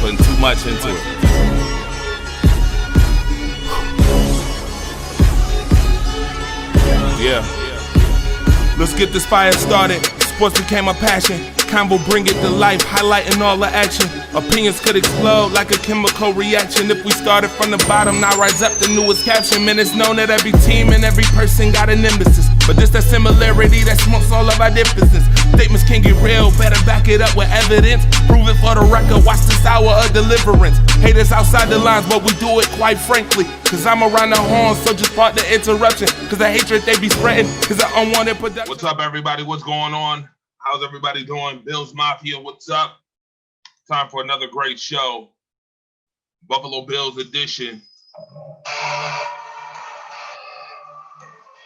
putting too much into it. Yeah. Let's get this fire started. Sports became a passion. Convo bring it to life, highlighting all the action. Opinions could explode like a chemical reaction. If we started from the bottom, now rise up the newest caption. Man, it's known that every team and every person got an emphasis. But this that similarity that smokes all of our differences. Statements can get real, better back it up with evidence. Prove it for the record, watch this hour of deliverance. Haters outside the lines, but we do it quite frankly. Cause I'm around the horn, so just part the interruption. Cause the hatred they be spreading is an unwanted production. What's up, everybody? What's going on? How's everybody doing? Bills Mafia, what's up? Time for another great show. Buffalo Bills edition.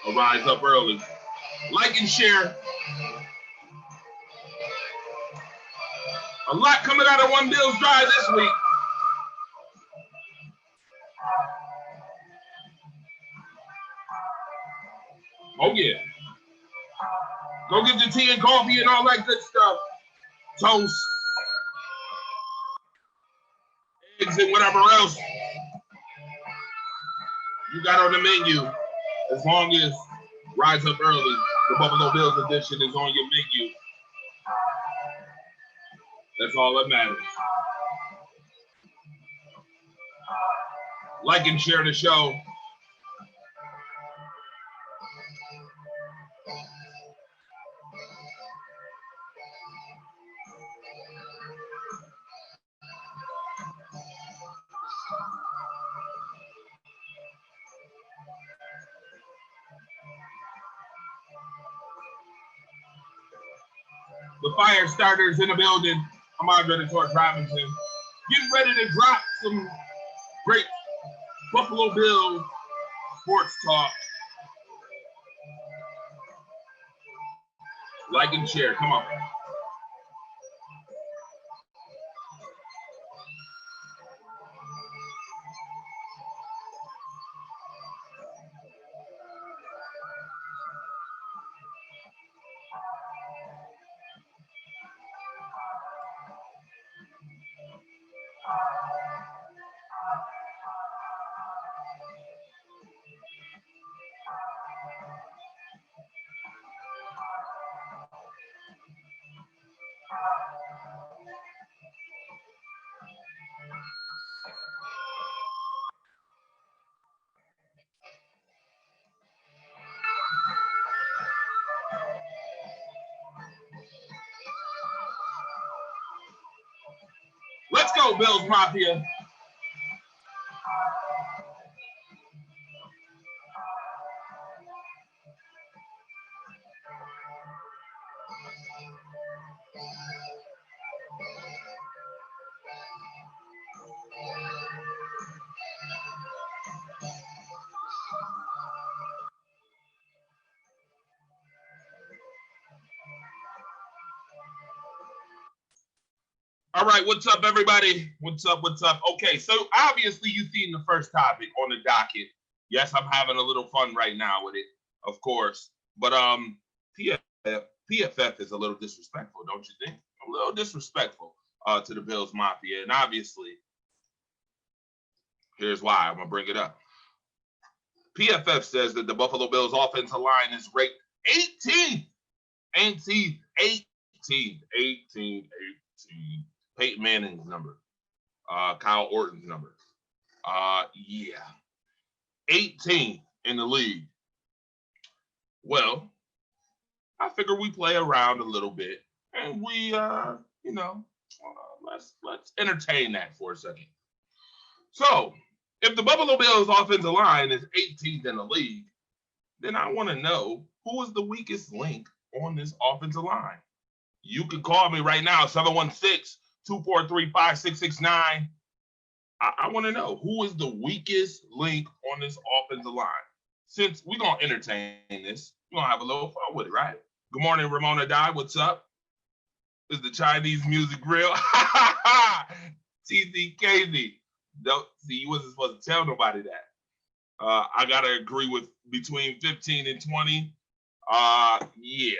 I'll rise up early. Like and share. A lot coming out of One Bills Drive this week. Oh, yeah. Go get your tea and coffee and all that good stuff. Toast. Eggs and whatever else you got on the menu. As long as Rise Up Early, the Buffalo Bills edition is on your menu. That's all that matters. Like and share the show. The fire starters in the building. I'm Andre Torch Robinson. Getting ready to drop some great Buffalo Bills sports talk. Like and share. Come on. Let's go, Bills Mafia. All right, what's up, everybody? What's up? What's up? Okay, so obviously you've seen the first topic on the docket. Yes, I'm having a little fun right now with it, of course. But PFF is a little disrespectful, don't you think? A little disrespectful to the Bills Mafia. And obviously, here's why. I'm going to bring it up. PFF says that the Buffalo Bills offensive line is ranked 18th. 18th. Peyton Manning's number. Kyle Orton's number. 18th in the league. Well, I figure we play around a little bit and we, let's entertain that for a second. So, if the Buffalo Bills offensive line is 18th in the league, then I want to know who is the weakest link on this offensive line. You can call me right now, 716-243-5669. I want to know who is the weakest link on this offensive line. Since we're going to entertain this, we're going to have a little fun with it, right? Good morning, Ramona Dye. What's up? This is the Chinese music grill. TZKZ. Don't see, you wasn't supposed to tell nobody that. I got to agree with between 15 and 20. Yeah.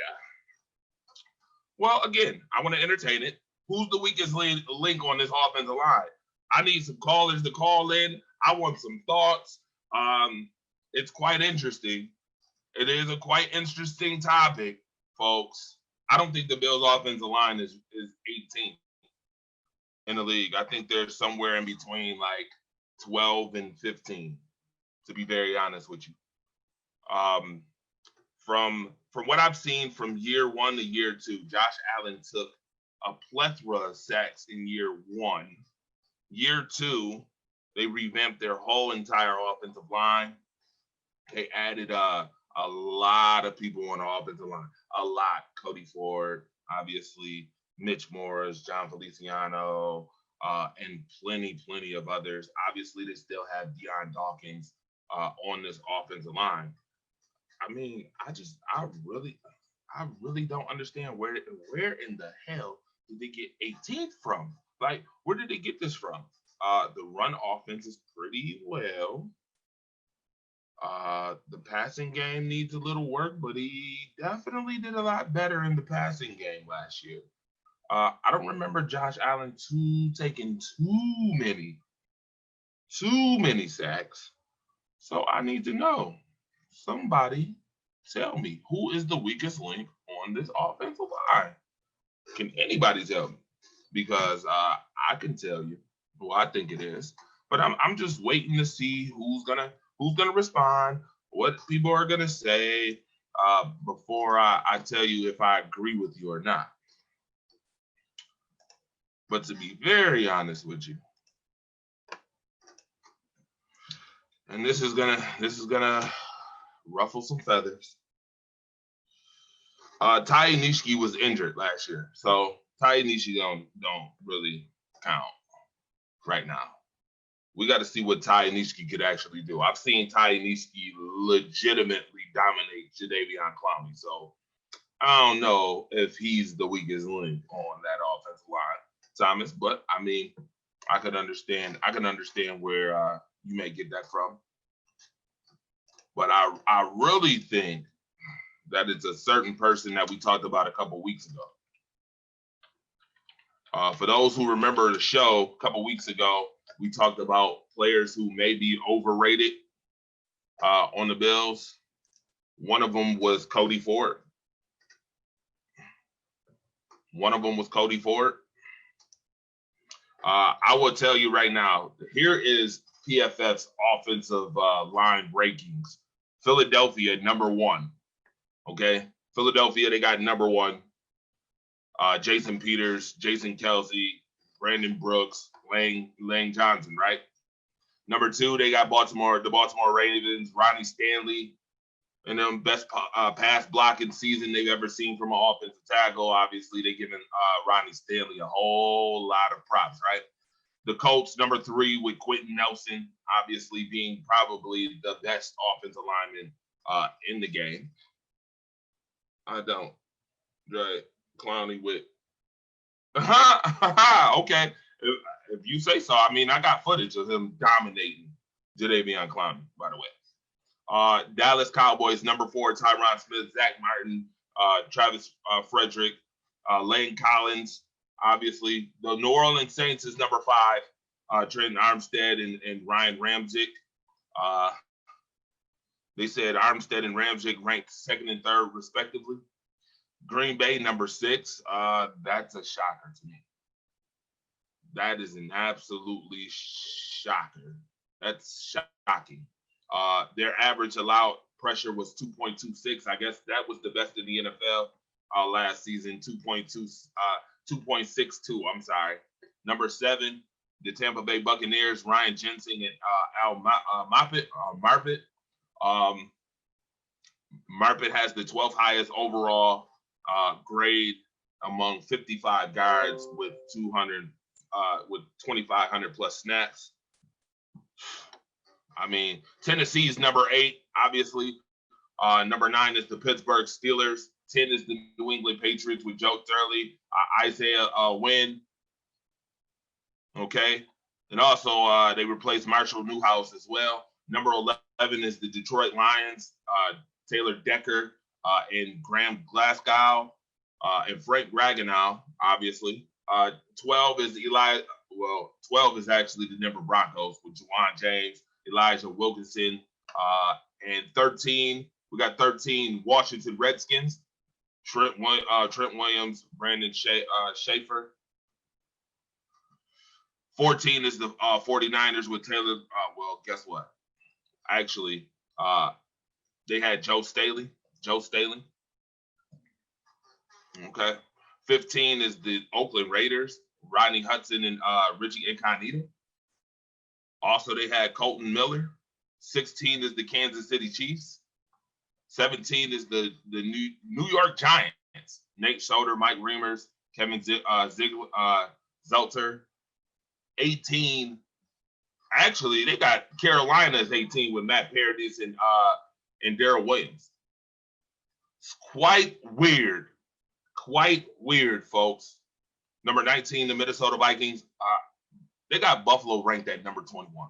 Well, again, I want to entertain it. Who's the weakest link on this offensive line? I need some callers to call in. I want some thoughts. It's quite interesting. It is a quite interesting topic, folks. I don't think the Bills' offensive line is 18th in the league. I think they're somewhere in between like 12 and 15, to be very honest with you. From what I've seen from year one to year two, Josh Allen took a plethora of sacks in year one. Year two, they revamped their whole entire offensive line. They added a lot of people on the offensive line. A lot. Cody Ford, obviously, Mitch Morris, John Feliciano, and plenty of others. Obviously, they still have Deion Dawkins on this offensive line. I mean, I really don't understand where in the hell did they get 18th from? Like, where did they get this from? The run offense is pretty well. The passing game needs a little work, but he definitely did a lot better in the passing game last year. I don't remember Josh Allen taking too many sacks. So I need to know. Somebody tell me, who is the weakest link on this offensive line? Can anybody tell me? Because I can tell you who I think it is, but I'm just waiting to see who's gonna respond, what people are gonna say before I tell you if I agree with you or not. But to be very honest with you, and this is gonna ruffle some feathers. Ty Nishiki was injured last year, so Ty Nishiki don't really count right now. We got to see what Ty Nishiki could actually do. I've seen Ty Nishiki legitimately dominate Jadeveon Clowney, so I don't know if he's the weakest link on that offensive line, Thomas. But I mean, I can understand where you may get that from. But I really think that it's a certain person that we talked about a couple weeks ago. For those who remember the show a couple weeks ago, we talked about players who may be overrated on the Bills. One of them was Cody Ford. I will tell you right now, here is PFF's offensive line rankings. Philadelphia, number one. Okay? Philadelphia, they got number one. Jason Peters, Jason Kelsey, Brandon Brooks, Lane Johnson, right? Number two, they got the Baltimore Ravens, Ronnie Stanley, and them best pass blocking season they've ever seen from an offensive tackle. Obviously, they're giving Ronnie Stanley a whole lot of props, right? The Colts, number three, with Quentin Nelson, obviously being probably the best offensive lineman in the game. I don't. Right. Clowney with. Okay. If you say so. I mean, I got footage of him dominating Jadeveon Clowney, by the way. Dallas Cowboys, number four, Tyron Smith, Zach Martin, Travis Frederick, Lane Collins, obviously. The New Orleans Saints is number five, Trenton Armstead and Ryan Ramczyk. They said Armstead and Ramczyk ranked second and third, respectively. Green Bay, number six. That's a shocker to me. That is an absolutely shocker. That's shocking. Their average allowed pressure was 2.26. I guess that was the best in the NFL last season, 2.62. I'm sorry. Number seven, the Tampa Bay Buccaneers, Ryan Jensen and Al Marpet. Marpet has the 12th highest overall grade among 55 guards with 2,500 plus snaps. I mean, Tennessee is number 8, obviously. Number 9 is the Pittsburgh Steelers. 10 is the New England Patriots with Joe Thurley, Isaiah Wynn. Okay. And also, they replaced Marshall Newhouse as well. Number 11 is the Detroit Lions, Taylor Decker and Graham Glasgow and Frank Ragnow, obviously. 12 is Eli. Well, 12 is actually the Denver Broncos with Juwan James, Elijah Wilkinson, and 13. We got 13 Washington Redskins, Trent Williams, Brandon Schaefer. 14 is the 49ers with Taylor. Well, guess what? Actually, they had Joe Staley. Okay. 15 is the Oakland Raiders, Rodney Hudson and Richie Incognito. Also, they had Colton Miller. 16 is the Kansas City Chiefs. 17 is the New York Giants, Nate Solder, Mike Reimers, Kevin Zelter. 18, actually, they got Carolina's 18 with Matt Paradis and Darrell Williams. It's quite weird, folks. Number 19, the Minnesota Vikings. They got Buffalo ranked at number 21 right now.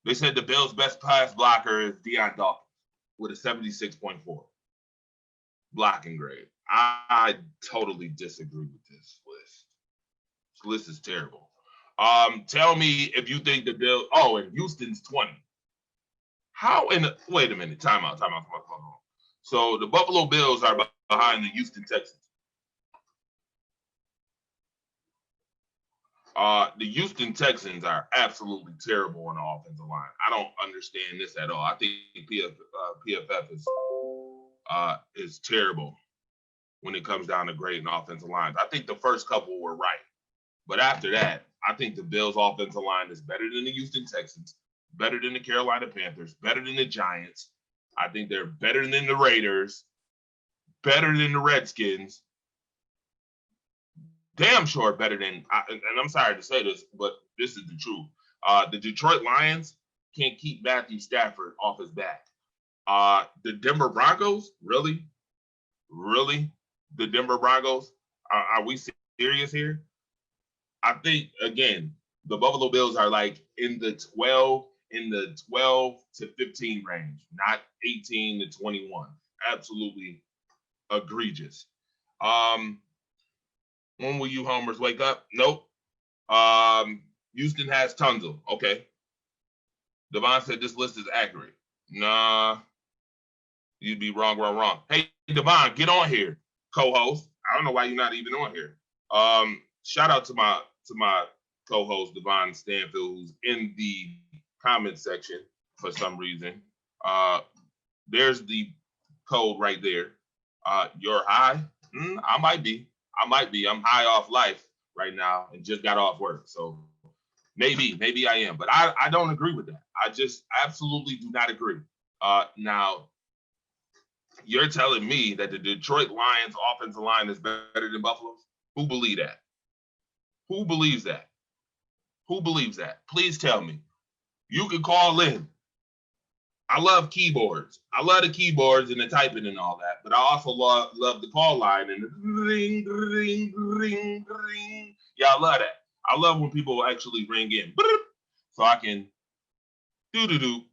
They said the Bills' best pass blocker is Deion Dawkins with a 76.4 blocking grade. I totally disagree with this list. This list is terrible. Tell me if you think the Bills. Oh, and Houston's 20. How in the? Wait a minute. Time out. So the Buffalo Bills are behind the Houston Texans. The Houston Texans are absolutely terrible on the offensive line. I don't understand this at all. I think PFF is terrible when it comes down to grading offensive lines. I think the first couple were right. But after that, I think the Bills' offensive line is better than the Houston Texans, better than the Carolina Panthers, better than the Giants. I think they're better than the Raiders, better than the Redskins, damn sure better than, and I'm sorry to say this, but this is the truth. The Detroit Lions can't keep Matthew Stafford off his back. The Denver Broncos, really? The Denver Broncos? Are we serious here? I think, again, the Buffalo Bills are like in the 12 to 15 range, not 18 to 21. Absolutely egregious. When will you homers wake up? Nope. Houston has Tunzel. Okay. Devon said this list is accurate. Nah. You'd be wrong. Hey, Devon, get on here, co-host. I don't know why you're not even on here. Shout out to my co-host, Devon Stanfield, who's in the comment section for some reason. There's the code right there. You're high? I might be. I'm high off life right now and just got off work. So maybe I am. But I don't agree with that. I just absolutely do not agree. Now, you're telling me that the Detroit Lions offensive line is better than Buffalo's? Who believes that? Who believes that? Please tell me. You can call in. I love keyboards. I love the keyboards and the typing and all that, but I also love the call line and the ring, ring, ring, ring. Yeah, I love that. I love when people actually ring in, so I can do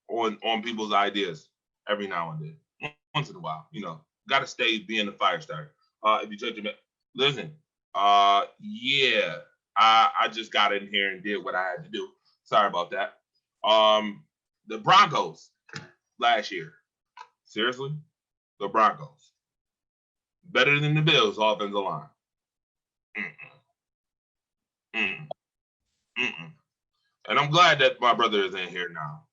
on people's ideas every now and then. Once in a while, got to stay being a fire starter. If you touch it, listen. Yeah, I just got in here and did what I had to do. Sorry about that. The Broncos last year. Seriously? The Broncos. Better than the Bills offensive line. And I'm glad that my brother is in here now.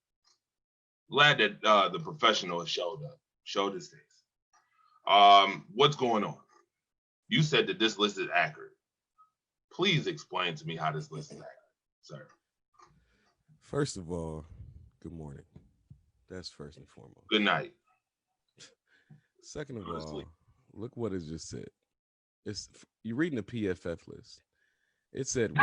Glad that the professional has showed his face. What's going on? You said that this list is accurate. Please explain to me how this list is accurate, sir. First of all, good morning. That's first and foremost. Good night. Second of all, look what it just said. You're reading the PFF list. It said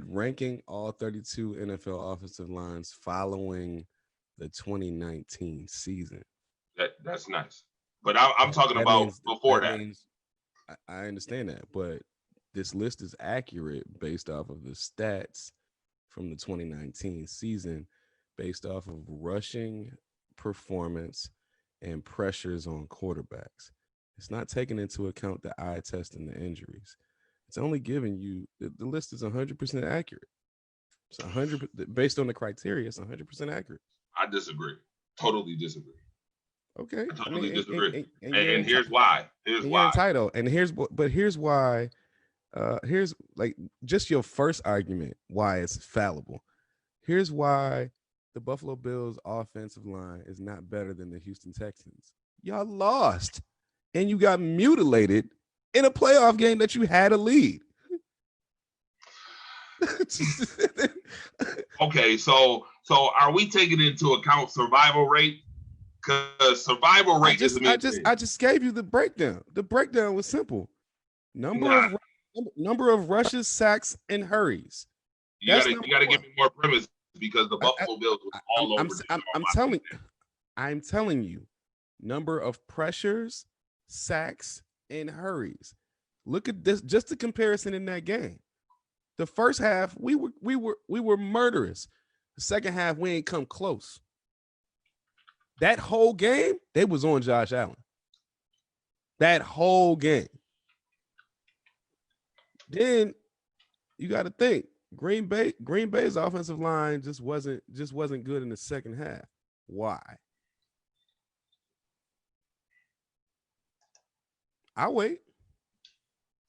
ranking all 32 NFL offensive lines following the 2019 season. That's nice. But I'm talking about before that. I understand that, but this list is accurate based off of the stats from the 2019 season, based off of rushing performance and pressures on quarterbacks. It's not taking into account the eye test and the injuries. It's only giving you the list is 100% accurate. It's 100 based on the criteria. It's 100% accurate. I disagree. Totally disagree. Okay, I totally disagree. and And here's why. You're entitled. And here's why. Here's like just your first argument why it's fallible. Here's why the Buffalo Bills offensive line is not better than the Houston Texans. Y'all lost, and you got mutilated in a playoff game that you had a lead. Okay, so are we taking into account survival rate? Because survival rate I just gave you the breakdown. The breakdown was simple. Number of rushes, sacks, and hurries. You gotta give me more premise because the Buffalo Bills was all over. I'm telling you, number of pressures, sacks, and hurries. Look at this, just the comparison in that game. The first half, we were murderous. The second half, we ain't come close. That whole game, they was on Josh Allen. That whole game. Then you got to think Green Bay's offensive line just wasn't good in the second half. Why? I'll wait.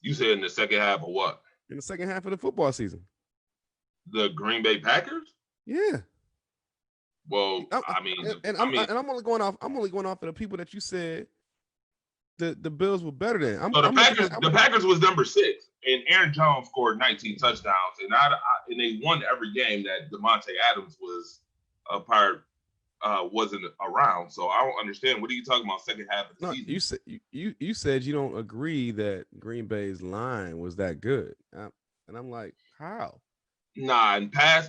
You said in the second half of what? In the second half of the football season. The Green Bay Packers? Yeah. Well, I'm only going off of the people that you said the Bills were better than. The Packers was number 6, and Aaron Jones scored 19 touchdowns, and they won every game that Devontae Adams was a part wasn't around. So I don't understand. What are you talking about? Second half of the season? You said you don't agree that Green Bay's line was that good, and I'm like, how? Nah, in pass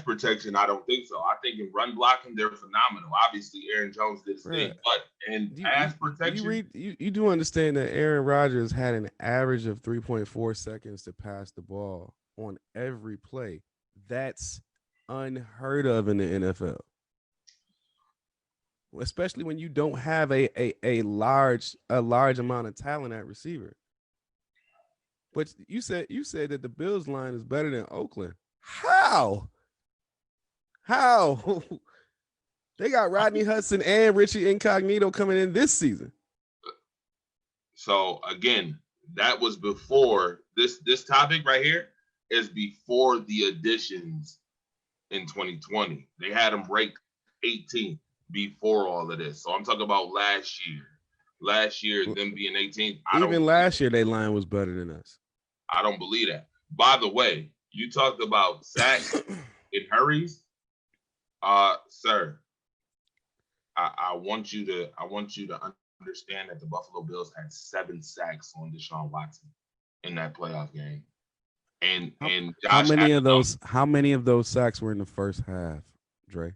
protection, I don't think so. I think in run blocking, they're phenomenal. Obviously, Aaron Jones did his thing, but in pass protection, you do understand that Aaron Rodgers had an average of 3.4 seconds to pass the ball on every play. That's unheard of in the NFL, especially when you don't have a large amount of talent at receiver. But you said that the Bills line is better than Oakland. How? They got Rodney Hudson and Richie Incognito coming in this season. So again, that was before this topic right here is before the additions in 2020. They had them ranked 18th before all of this. So I'm talking about last year. Last year, them being 18th. Even last year, their line was better than us. I don't believe that. By the way, you talked about sacks and hurries. Sir, I want you to understand that the Buffalo Bills had 7 sacks on Deshaun Watson in that playoff game. And Josh how many of those sacks were in the first half, Dre?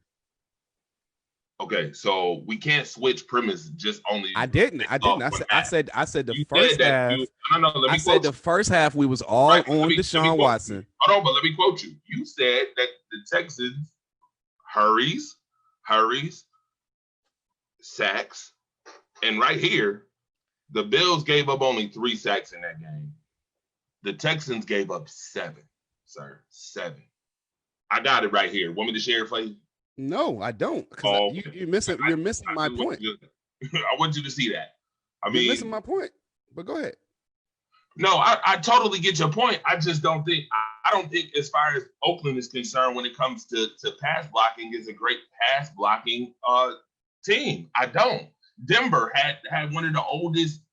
Okay, so we can't switch premise just only. I didn't. I said the first half. I said the first half we was all on Deshaun Watson. Hold on, but let me quote you. You said that the Texans hurries, sacks, and right here, the Bills gave up only 3 sacks in that game. The Texans gave up 7, sir. 7. I got it right here. Want me to share it for you? No, I don't. You're missing my point. I want you to see that. You're missing my point. But go ahead. No, I totally get your point. I just don't think I don't think as far as Oakland is concerned when it comes to pass blocking is a great pass blocking team. I don't. Denver had one of the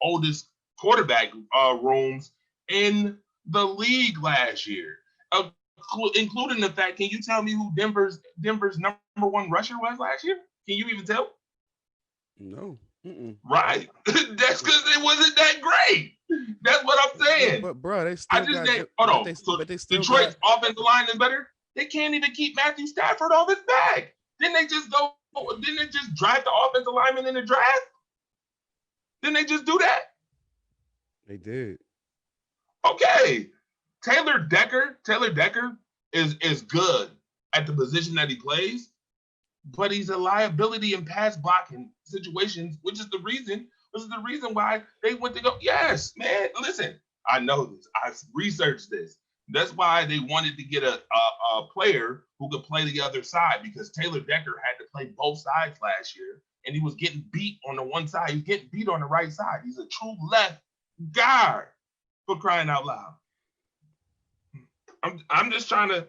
oldest quarterback rooms in the league last year. Including the fact, can you tell me who Denver's number 1 rusher was last year? Can you even tell? No. Mm-mm. Right. That's because it wasn't that great. That's what I'm saying. But bro, they still Detroit's offensive line is better. They can't even keep Matthew Stafford off his back. Didn't they just draft the offensive lineman in the draft? Didn't they just do that? They did. Okay. Taylor Decker is good at the position that he plays, but he's a liability in pass blocking situations, which is the reason This is the reason why they went to go. Yes, man. Listen, I know this. I researched this. That's why they wanted to get a player who could play the other side, because Taylor Decker had to play both sides last year, and he was getting beat on the one side. He's getting beat on the right side. He's a true left guard, for crying out loud. I'm just trying to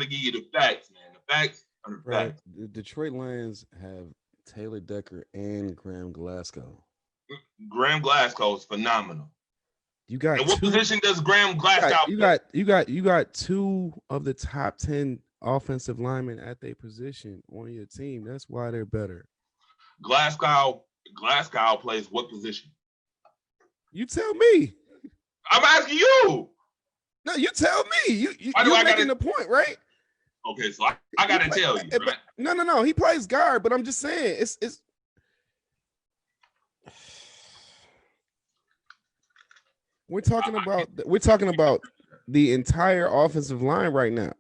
give you the facts, man. The facts are the Right. facts. The Detroit Lions have Taylor Decker and Graham Glasgow. Graham Glasgow is phenomenal. You got And what position does Graham Glasgow play? You got two of the top 10 offensive linemen at their position on your team. That's why they're better. Glasgow plays what position? You tell me. I'm asking you. No, you tell me. You're making the point, right? Okay, so I gotta tell you. Right? No. He plays guard, but I'm just saying it's. We're talking about the entire offensive line right now.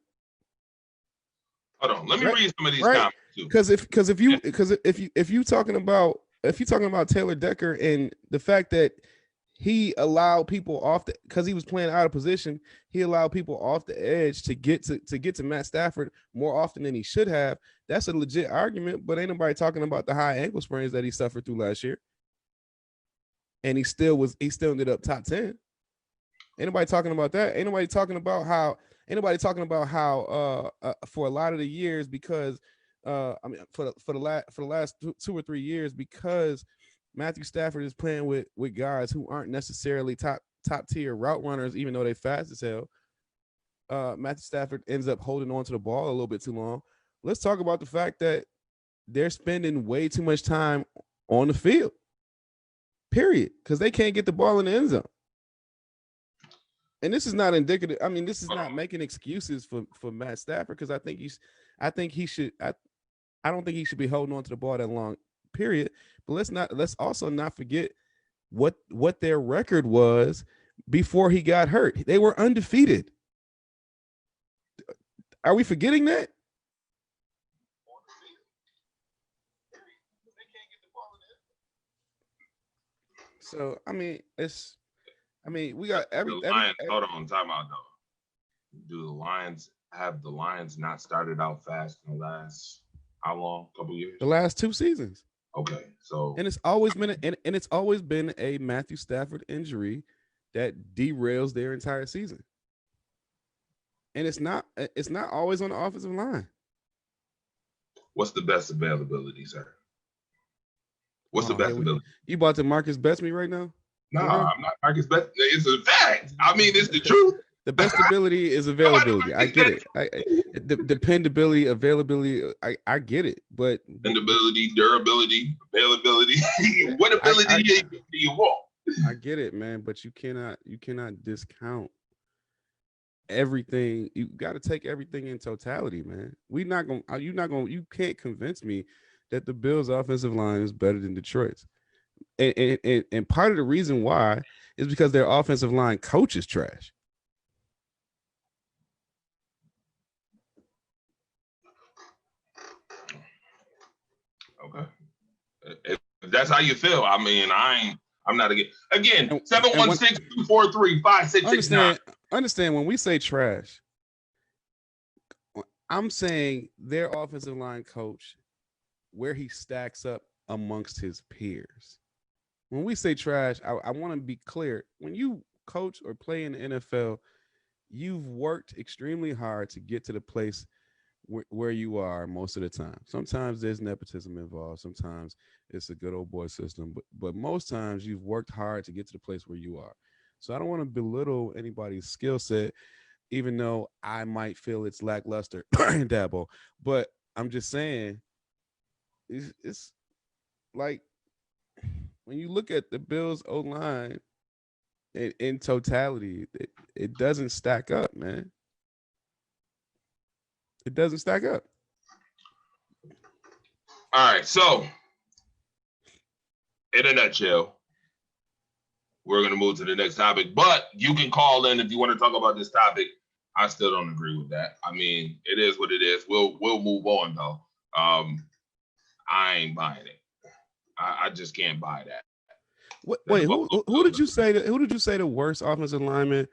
Hold on, let me read some of these comments too. Because if you talking about Taylor Decker and the fact that he allowed people off because he was playing out of position, he allowed people off the edge to get to Matt Stafford more often than he should have. That's a legit argument, but ain't nobody talking about the high ankle sprains that he suffered through last year. And he still ended up top 10. Ain't nobody talking about that. Ain't nobody talking about how for a lot of the years, because for the last 2 or 3 years, because Matthew Stafford is playing with guys who aren't necessarily top tier route runners, even though they fast as hell. Matthew Stafford ends up holding on to the ball a little bit too long. Let's talk about the fact that they're spending way too much time on the field. Period, because they can't get the ball in the end zone. And this is not indicative. I mean, this is not making excuses for Matt Stafford, because I don't think he should be holding on to the ball that long. Period. But let's also not forget what their record was before he got hurt. They were undefeated. Are we forgetting that? So we got Lions. Hold on, time out though. Do the Lions not started out fast in the last how long? Couple years? The last 2 seasons. Okay, so and it's always been a Matthew Stafford injury that derails their entire season. And it's not always on the offensive line. What's the best availability, sir? What's the best availability? You about to Marcus Betsme right now? No, I'm not Marcus Betsme. It's a fact. I mean, it's the truth. The best ability is availability. I get it. The dependability, availability, I get it. But dependability, durability, availability. What ability do you want? I get it, man. But you cannot discount everything. You got to take everything in totality, man. You can't convince me that the Bills' offensive line is better than Detroit's. And part of the reason why is because their offensive line coach is trash. Okay. If that's how you feel, I mean, I'm not again 716-243-5669. Understand when we say trash, I'm saying their offensive line coach, where he stacks up amongst his peers. When we say trash, I want to be clear. When you coach or play in the NFL, you've worked extremely hard to get to the place where you are most of the time. Sometimes there's nepotism involved. Sometimes it's a good old boy system. But most times you've worked hard to get to the place where you are. So I don't want to belittle anybody's skill set, even though I might feel it's lackluster in Dabo. But I'm just saying, it's like when you look at the Bills' O-line in totality, it doesn't stack up, man. It doesn't stack up. All right, so in a nutshell, we're going to move to the next topic, but you can call in if you want to talk about this topic. I still don't agree with that. I mean, it is what it is. We'll move on, though. I ain't buying it. I just can't buy that. Wait, who did you say the worst offensive lineman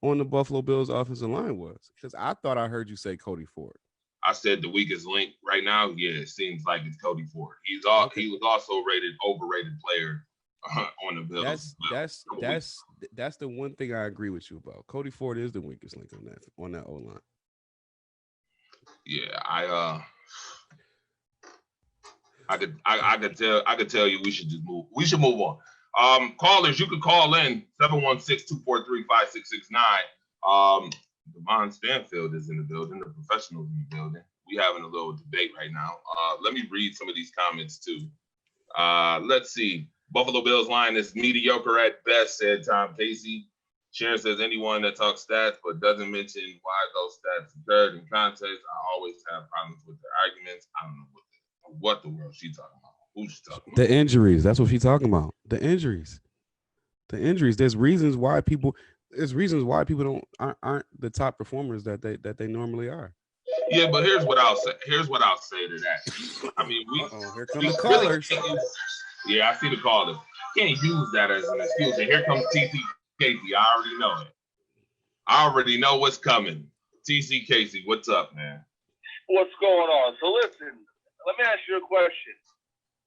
on the Buffalo Bills offensive line was? Because I thought I heard you say Cody Ford. I said the weakest link right now. Yeah, it seems like it's Cody Ford. He was also overrated player on the Bills. That's the one thing I agree with you about. Cody Ford is the weakest link on that O line. Yeah, I could tell you we should just move. We should move on. Callers, you could call in 716-243-5669. Devon Stanfield is in the building, the professionals in the building. We having a little debate right now. Let me read some of these comments too. Let's see. Buffalo Bills line is mediocre at best, said Tom Casey. Sharon says anyone that talks stats but doesn't mention why those stats occurred in context, I always have problems with their arguments. I don't know what the world she talking about. Who's she talking about? The injuries. That's what she's talking about. The injuries. There's reasons why people aren't the top performers that they normally are. Yeah, but here's what I'll say to that. I mean, here come the callers. Yeah, I see the callers. Can't use that as an excuse. And here comes TC Casey. I already know it. I already know what's coming. TC Casey, what's up, man? What's going on? So listen, let me ask you a question.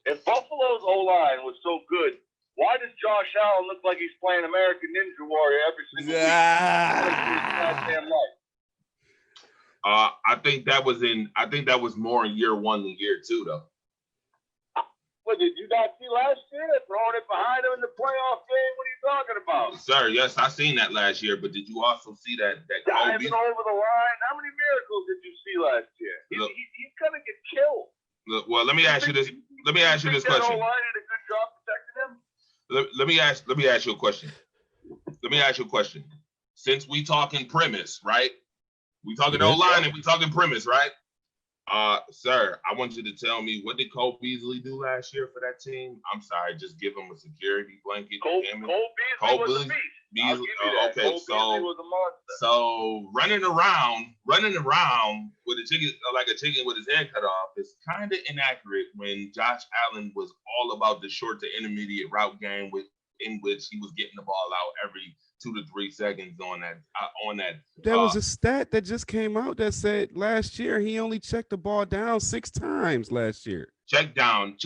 If Buffalo's O-line was so good, why does Josh Allen look like he's playing American Ninja Warrior every single week? I think that was more in year one than year two, though. What did you not see last year? Throwing it behind him in the playoff game? What are you talking about? Sir, yes, I seen that last year, but did you also see that diving over the line? How many miracles did you see last year? He's gonna get killed. Well, let me ask you this. Let me ask you this question. O-line did a good job protecting him. Let me ask you a question. Let me ask you a question. Since we talking premise, right? We talking O-line and we talking premise, right? Sir, I want you to tell me, what did Cole Beasley do last year for that team? I'm sorry, just give him a security blanket. Cole Beasley was a beast. Okay, so running around with a chicken, like a chicken with his head cut off, is kind of inaccurate when Josh Allen was all about the short to intermediate route game, in which he was getting the ball out every 2 to 3 seconds on that. There was a stat that just came out that said last year he only checked the ball down 6 times last year. Check down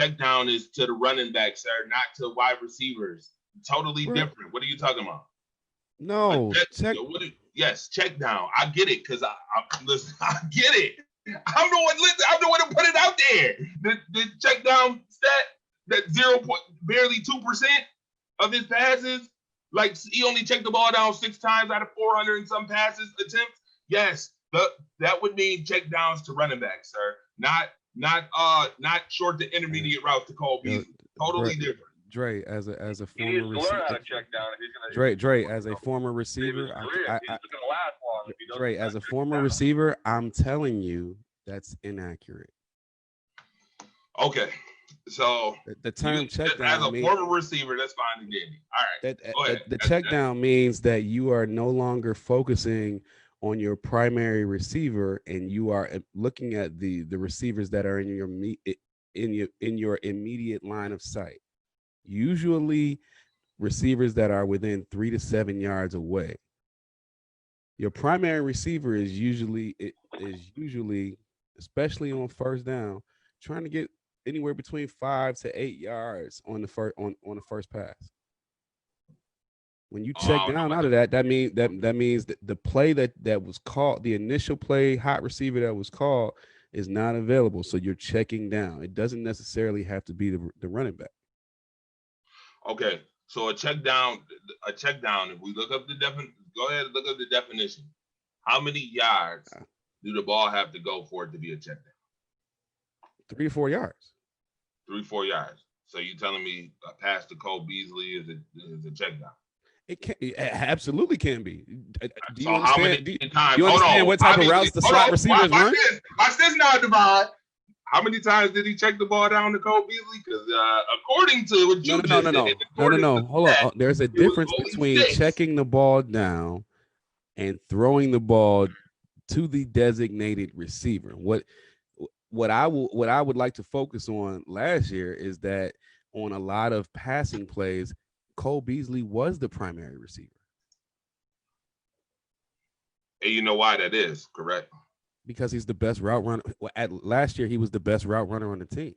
is to the running back, sir, not to wide receivers. Totally different. What are you talking about? No, check down. I get it, because I get it. I'm the one who put it out there. The check down stat, that barely 2% of his passes. Like, he only checked the ball down 6 times out of 400 and some passes attempts. Yes, that would mean check downs to running backs, sir. Not short to intermediate routes to Cole Beasley. Totally different. Dre, as a former receiver, learn how to check down if he's gonna. Dre, as a former receiver, Dre, as a former receiver, I'm telling you that's inaccurate. Okay. So the term check down as a former receiver, that's fine and dandy. All right. The check down means that you are no longer focusing on your primary receiver, and you are looking at the receivers that are in your immediate line of sight. Usually, receivers that are within 3 to 7 yards away. Your primary receiver is usually, especially on first down, trying to get anywhere between 5 to 8 yards on the first pass. When you check down out of that means that the play that was called, the initial play, hot receiver that was called, is not available. So you're checking down. It doesn't necessarily have to be the running back. Okay, so a check down. If we look up go ahead and look up the definition. How many yards do the ball have to go for it to be a check down? 3 to 4 yards. 3 to 4 yards. So you telling me a pass to Cole Beasley is a check down? It absolutely can be. Do you understand? Do you understand what type of routes the slot receivers run? Watch this now, Devon. How many times did he check the ball down to Cole Beasley? Because according to what you No. Hold on. There's a difference between checking the ball down and throwing the ball to the designated receiver. What I would like to focus on last year is that on a lot of passing plays, Cole Beasley was the primary receiver. And you know why that is, correct? Because he's the best route runner. Last year, he was the best route runner on the team.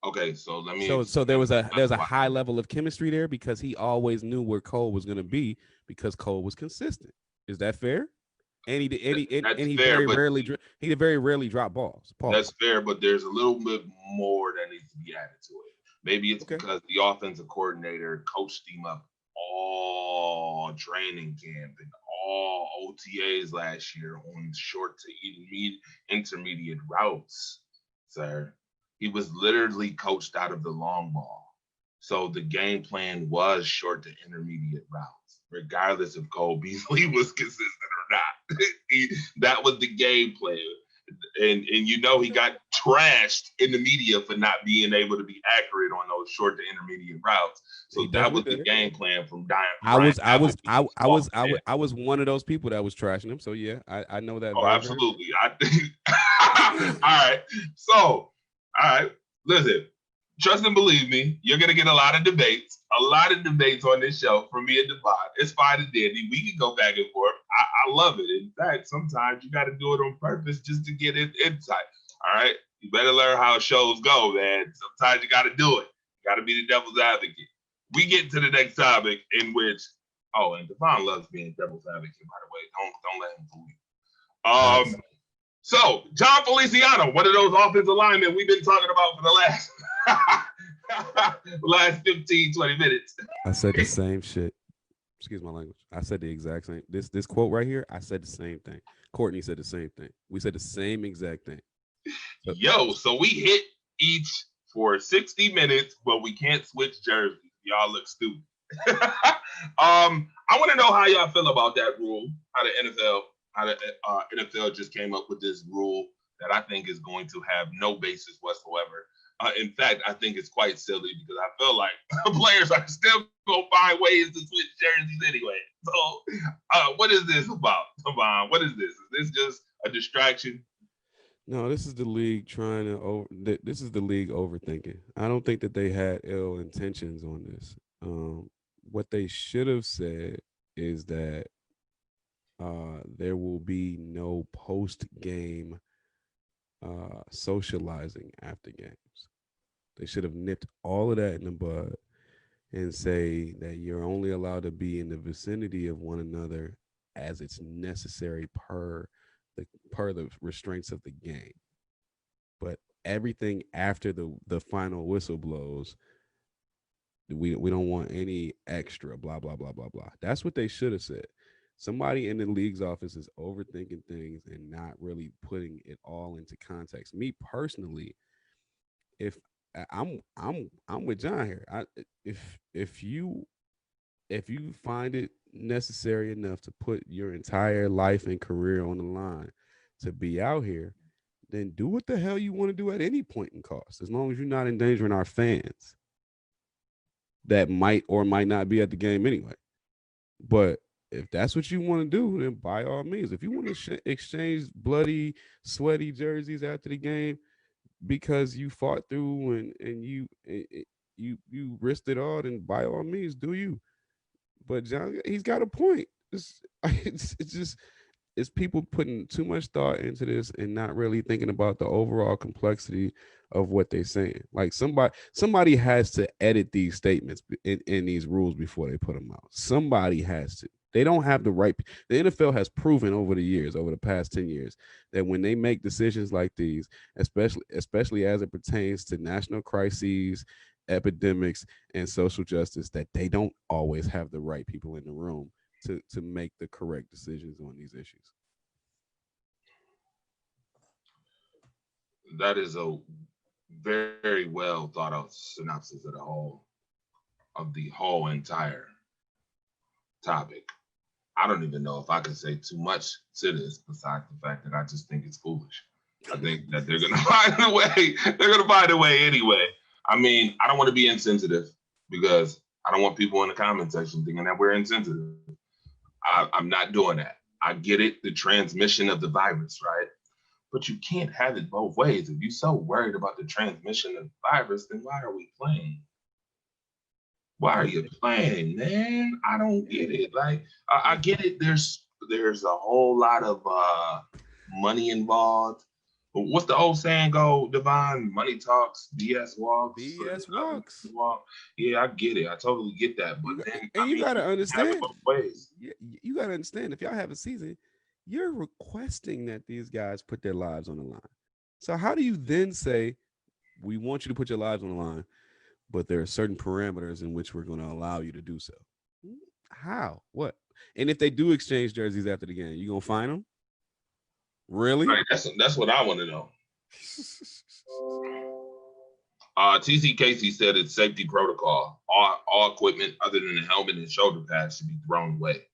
Okay. So let me. So there's a high level of chemistry there because he always knew where Cole was going to be because Cole was consistent. Is that fair? And he very rarely dropped balls. Paul. That's fair, but there's a little bit more that needs to be added to it. Maybe it's because the offensive coordinator coached him up all training camp and all OTAs last year on short to intermediate routes, sir. He was literally coached out of the long ball. So the game plan was short to intermediate routes, regardless if Cole Beasley was consistent or not. That was the game plan. And he got trashed in the media for not being able to be accurate on those short to intermediate routes. So that was the game plan from Diane. I was one of those people that was trashing him. So yeah, I know that. Oh, absolutely. I think. All right. So, all right. Listen, trust and believe me, you're gonna get a lot of debates on this show from me and Devon. It's fine and dandy. We can go back and forth. I love it. In fact, sometimes you got to do it on purpose just to get insight. All right, you better learn how shows go, man. Sometimes you got to do it. You got to be the devil's advocate. We get to the next topic in which, and Devon loves being devil's advocate. By the way, don't let him fool you. So John Feliciano, one of those offensive linemen we've been talking about for the last 15, 20 minutes. I said the same shit. Excuse my language. I said the exact same. This quote right here, I said the same thing. Courtney said the same thing. We said the same exact thing. So we hit each for 60 minutes, but we can't switch jerseys. Y'all look stupid. I want to know how y'all feel about that rule. How the NFL just came up with this rule that I think is going to have no basis whatsoever. In fact, I think it's quite silly because I feel like players are still going to find ways to switch jerseys anyway. So what is this about? Come on, what is this? Is this just a distraction? No, this is the league this is the league overthinking. I don't think that they had ill intentions on this. What they should have said is that there will be no post-game socializing after games. They should have nipped all of that in the bud and say that you're only allowed to be in the vicinity of one another as it's necessary per the restraints of the game. But everything after the final whistle blows, we don't want any extra blah blah blah blah blah. That's what they should have said. Somebody in the league's office is overthinking things and not really putting it all into context. Me personally, if I'm with John here, if you find it necessary enough to put your entire life and career on the line to be out here, then do what the hell you want to do at any point in cost, as long as you're not endangering our fans that might or might not be at the game anyway. But if that's what you want to do, then by all means. If you want to exchange bloody, sweaty jerseys after the game because you fought through and you risked it all, then by all means, do you. But John, he's got a point. It's people putting too much thought into this and not really thinking about the overall complexity of what they're saying. Like somebody has to edit these statements in these rules before they put them out. Somebody has to. They don't have the right. The NFL has proven over the past 10 years, that when they make decisions like these, especially as it pertains to national crises, epidemics, and social justice, that they don't always have the right people in the room to make the correct decisions on these issues. That is a very well thought out synopsis of the whole entire topic. I don't even know if I can say too much to this besides the fact that I just think it's foolish. I think that they're going to find a way. They're going to find a way anyway. I mean, I don't want to be insensitive because I don't want people in the comment section thinking that we're insensitive. I'm not doing that. I get it, the transmission of the virus, right? But you can't have it both ways. If you're so worried about the transmission of the virus, then why are we playing? Why are you playing, man? I don't get it. Like, I get it. There's a whole lot of money involved. But what's the old saying go, Divine? Money talks, BS walks. BS walks. Walk. Yeah, I get it. I totally get that. But then, You gotta have it understand. both ways. You gotta understand. If y'all have a season, you're requesting that these guys put their lives on the line. So how do you then say, we want you to put your lives on the line, but there are certain parameters in which we're going to allow you to do so? How? What? And if they do exchange jerseys after the game, you gonna fine them? Really? Right, that's what I want to know. TC Casey said it's safety protocol. All equipment other than the helmet and shoulder pads should be thrown away.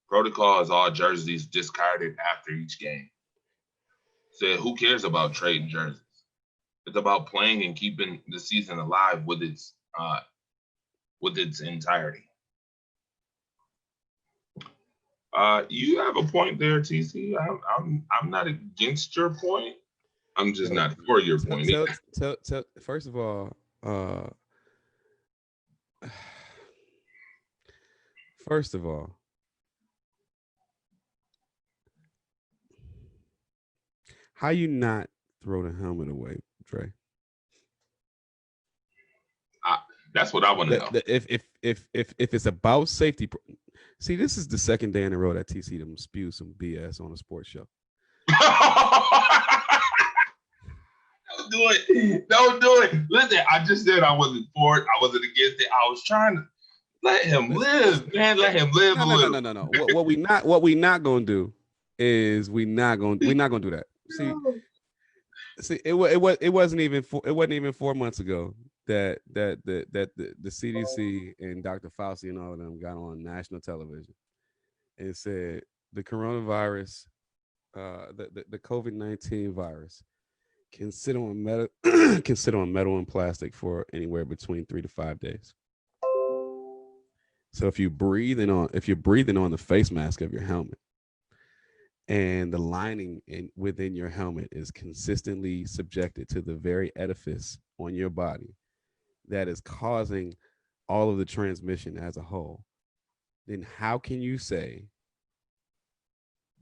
Protocol is all jerseys discarded after each game. Said, who cares about trading jerseys? It's about playing and keeping the season alive with its entirety. You have a point there, TC. I'm not against your point. I'm just not for your point. First of all, how you not throw the helmet away, Dre? That's what I want to know. If it's about safety, see, this is the second day in a row that TC them spew some BS on a sports show. Don't do it. Listen, I just said I wasn't for it. I wasn't against it. I was trying to let him live, man. Let him live. No. What we not gonna do is we not gonna do that. See, it wasn't even 4 months ago that the CDC and Dr. Fauci and all of them got on national television and said the coronavirus, the COVID-19 virus can sit on metal and plastic for anywhere between 3 to 5 days. So if you're breathing on the face mask of your helmet, and the lining within your helmet is consistently subjected to the very edifice on your body that is causing all of the transmission as a whole, then how can you say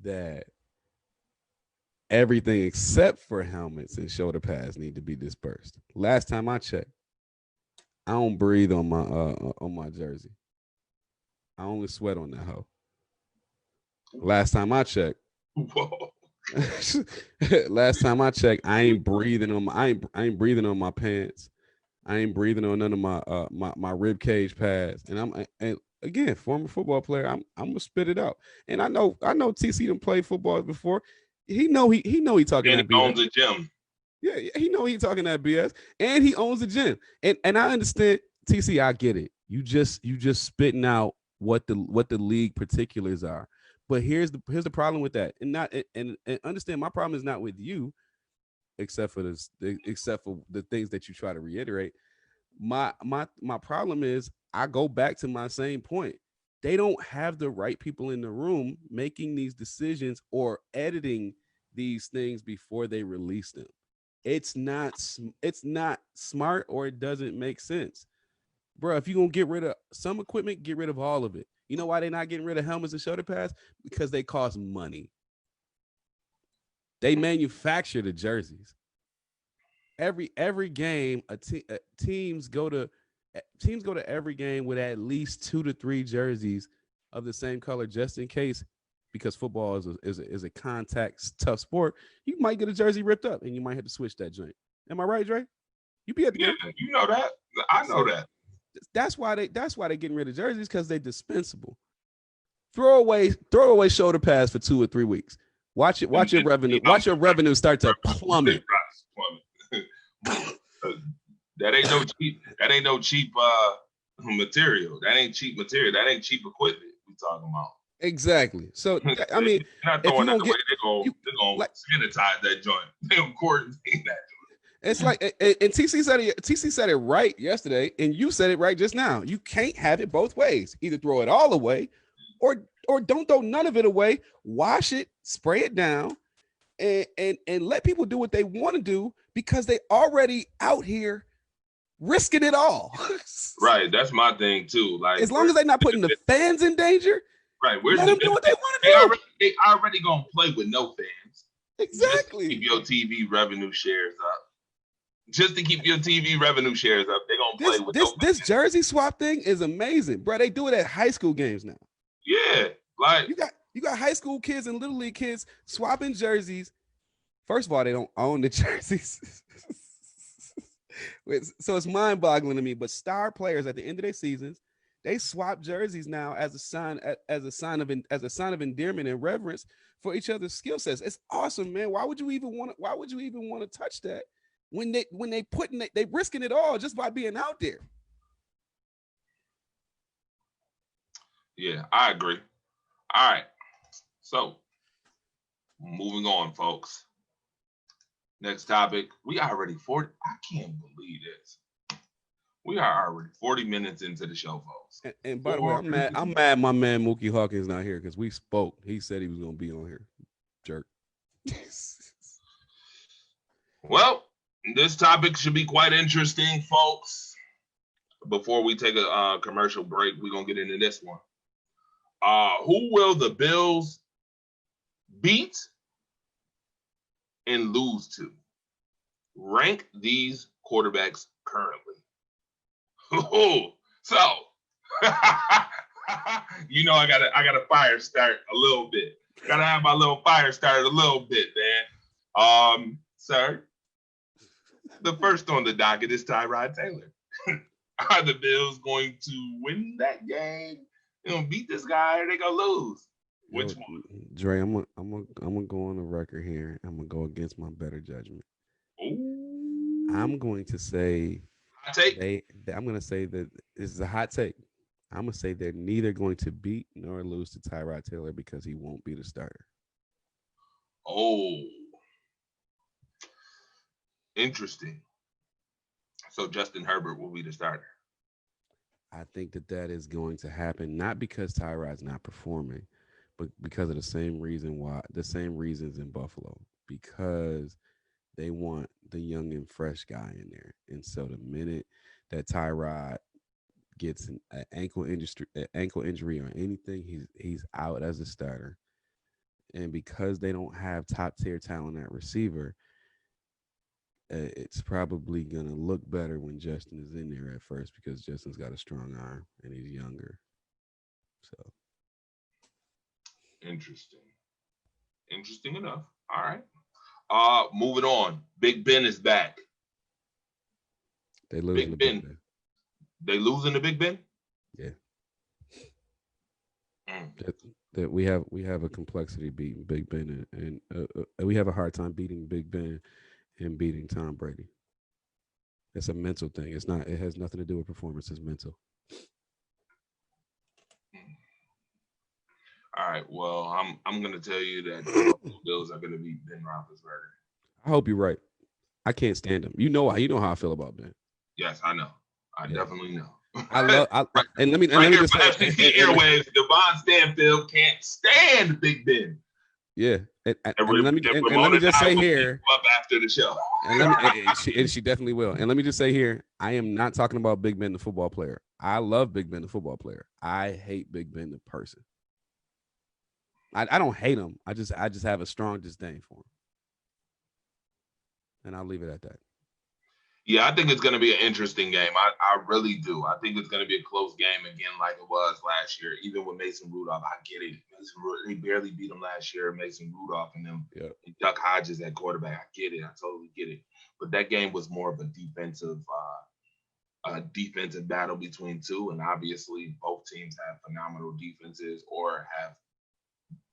that everything except for helmets and shoulder pads need to be dispersed? Last time I checked, I don't breathe on my jersey. I only sweat on that hoe. Last time I checked, I ain't breathing on I ain't breathing on my pants. I ain't breathing on none of my rib cage pads. And again, former football player, I'm gonna spit it out. And I know TC done played football before. He talking that BS. Owns a gym. Yeah, he know he talking that BS, and he owns a gym. And I understand, TC, I get it. You just spitting out what the league particulars are. But here's the problem with that, and understand, my problem is not with you, except for the things that you try to reiterate. My problem is, I go back to my same point. They don't have the right people in the room making these decisions or editing these things before they release them. It's not smart, or it doesn't make sense, bro. If you're gonna get rid of some equipment, get rid of all of it. You know why they're not getting rid of helmets and shoulder pads? Because they cost money. They manufacture the jerseys. Every game, teams go to every game with at least 2 to 3 jerseys of the same color, just in case, because football is a contact tough sport. You might get a jersey ripped up, and you might have to switch that joint. Am I right, Dre? You be at the game. You know that. I know that. That's why they're getting rid of jerseys, because they're dispensable. Throw away shoulder pads for 2 or 3 weeks. Watch your revenue start to plummet. That ain't no cheap material. That ain't cheap material. That ain't cheap equipment we talking about. Exactly. So I mean, not throwing that away. They're gonna sanitize that joint. They gonna quarantine that joint. It's like, and TC said it right yesterday, and you said it right just now. You can't have it both ways. Either throw it all away, or don't throw none of it away. Wash it, spray it down, and let people do what they want to do, because they already out here risking it all. Right, that's my thing too. Like, as long as they're not putting the fans in danger, right, where's let the them do what they want to do. They already gonna play with no fans. Exactly. Just to keep your TV revenue shares up. Just to keep your TV revenue shares up, they're gonna play with no fans. This jersey swap thing is amazing, bro. They do it at high school games now. Yeah, like you got high school kids and little league kids swapping jerseys. First of all, they don't own the jerseys. So it's mind-boggling to me. But star players at the end of their seasons, they swap jerseys now as a sign of endearment and reverence for each other's skill sets. It's awesome, man. Why would you even want to touch that when they risking it all just by being out there? Yeah, I agree. All right. So moving on, folks. Next topic. We already 40. I can't believe this. We are already 40 minutes into the show, folks. And by the way, I'm mad my man Mookie Hawkins not here because we spoke. He said he was gonna be on here. Jerk. Well, this topic should be quite interesting, folks. Before we take a commercial break, we're gonna get into this one. Who will the Bills beat and lose to? Rank these quarterbacks currently. So you know I gotta fire start a little bit. Gotta have my little fire started a little bit, man. Sir, the first on the docket is Tyrod Taylor. Are the Bills going to win that game? They gonna beat this guy or they gonna lose? Which one? Dre, I'm gonna go on the record here. I'm gonna go against my better judgment. Ooh. I'm going to say hot take. I'm gonna say that this is a hot take. I'm gonna say they're neither going to beat nor lose to Tyrod Taylor because he won't be the starter. Oh, interesting. So Justin Herbert will be the starter. I think that is going to happen, not because Tyrod's not performing, but because of the same reasons in Buffalo, because they want the young and fresh guy in there. And so the minute that Tyrod gets an ankle injury or anything, he's out as a starter. And because they don't have top tier talent at receiver, it's probably going to look better when Justin is in there at first because Justin's got a strong arm and he's younger. So interesting enough. All right. Moving on. Big Ben is back. They losing Big Ben. They losing to Big Ben? Yeah. That we have a complexity beating Big Ben and we have a hard time beating Big Ben and beating Tom Brady. It's a mental thing. It has nothing to do with performance. It's mental. All right. Well, I'm going to tell you that the Bills are going to beat Ben Roethlisberger. I hope you're right. I can't stand him. You know how I feel about Ben. Yes, I know. I definitely know. And let me just say, FCC Airwaves, Devon Stanfield can't stand Big Ben. Yeah, and let me just say here, up after the show, and she definitely will. And let me just say here, I am not talking about Big Ben the football player. I love Big Ben the football player. I hate Big Ben the person. I don't hate him. I just have a strong disdain for him, and I'll leave it at that. Yeah, I think it's going to be an interesting game. I really do. I think it's going to be a close game again, like it was last year. Even with Mason Rudolph, I get it. They barely beat him last year. Mason Rudolph and them, and Duck Hodges at quarterback. I get it. I totally get it. But that game was more of a defensive battle between two, and obviously both teams have phenomenal defenses or have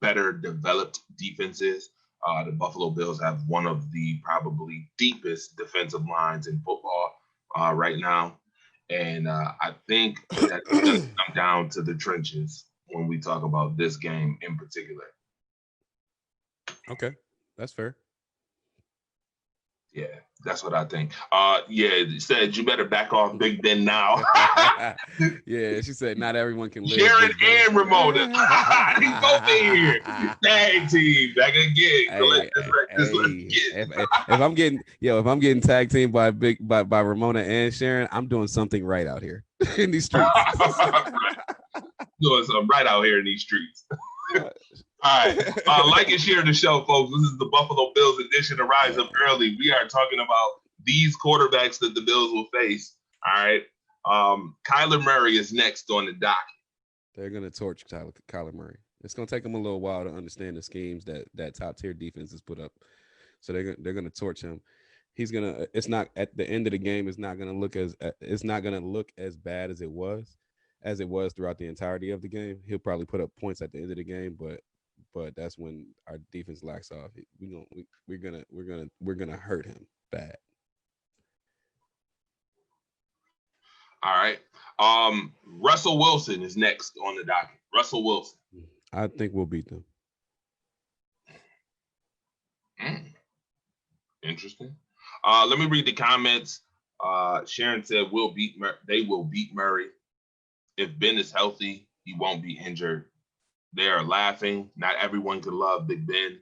better developed defenses. The Buffalo Bills have one of the probably deepest defensive lines in football right now. And I think that's going to come down to the trenches when we talk about this game in particular. Okay, that's fair. Yeah, that's what I think. Yeah, it said you better back off Big Ben now. Yeah, she said not everyone can live. Sharon Big Ben. and Ramona. They both in here. Tag team back again. Hey, if I'm getting tag team by by Ramona and Sharon, I'm doing something right out here in these streets. Doing something right out here in these streets. All right. Like and share the show, folks. This is the Buffalo Bills edition of Rise Up Early. We are talking about these quarterbacks that the Bills will face. All right. Kyler Murray is next on the docket. They're gonna torch Kyler Murray. It's gonna take them a little while to understand the schemes that top tier defenses put up. So they're gonna torch him. He's gonna. It's not at the end of the game. It's not gonna look as bad as it was throughout the entirety of the game. He'll probably put up points at the end of the game, but that's when our defense lacks off. We're gonna hurt him bad. All right. Russell Wilson is next on the docket. Russell Wilson. I think we'll beat them. Interesting. Let me read the comments. Sharon said they will beat Murray. If Ben is healthy, he won't be injured. They are laughing. Not everyone can love Big Ben.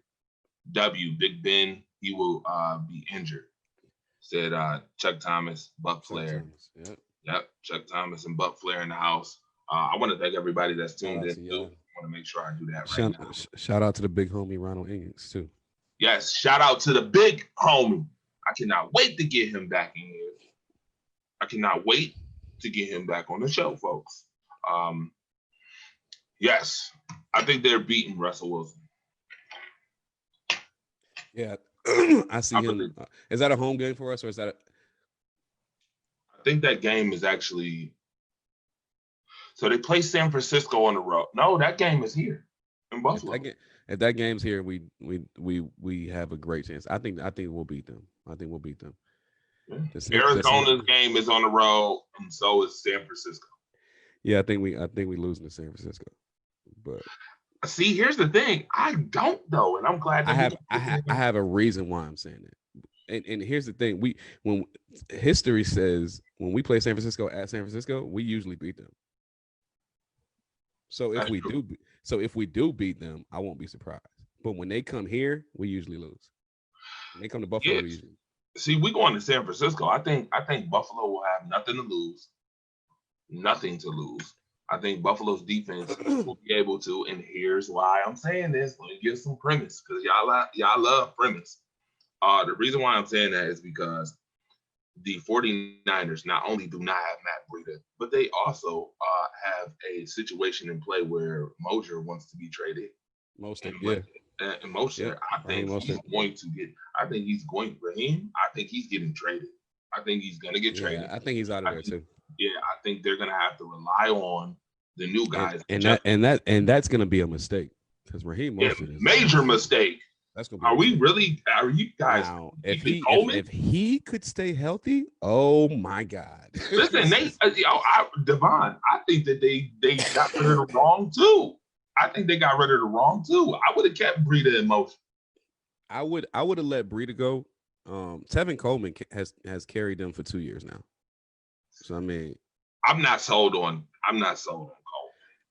Big Ben, he will be injured. Said Chuck Thomas, Buck Flair. Yep, Chuck Thomas and Buck Flair in the house. I want to thank everybody that's tuned in. I want to make sure I do that right now. Shout out to the big homie Ronald Ingles too. Yes, shout out to the big homie. I cannot wait to get him back in here. I cannot wait to get him back on the show, folks. Yes, I think they're beating Russell Wilson. Yeah, I see him. Is that a home game for us, or is that? I think that game is actually. So they play San Francisco on the road. No, that game is here in Buffalo. If that game's here, we have a great chance. I think we'll beat them. Yeah. Arizona's game is on the road, and so is San Francisco. Yeah, I think we losing to San Francisco. But see, here's the thing. I don't though, and I'm glad that I have a reason why I'm saying that. And here's the thing: when history says when we play San Francisco at San Francisco, we usually beat them. So if we do beat them, I won't be surprised. But when they come here, we usually lose. When they come to Buffalo, we usually. See, we going to San Francisco. I think Buffalo will have nothing to lose. Nothing to lose. I think Buffalo's defense will be able to, and here's why I'm saying this. Let me give some premise, because y'all love premise. The reason why I'm saying that is because the 49ers not only do not have Matt Breida, but they also have a situation in play where Mosier wants to be traded. Mostert. I think he's getting traded. I think he's going to get traded. I think he's out of there too. Yeah, I think they're going to have to rely on the new guys. And that's going to be a mistake because Raheem Mostert is major mistake. That's gonna be are you guys now, if he could stay healthy, oh my God. Listen, Devon, I think that they got rid of the wrong too. I think they got rid of the wrong too. I would have kept Breida in motion. I would have let Breida go. Tevin Coleman has carried them for 2 years now. So I mean, I'm not sold on Coleman.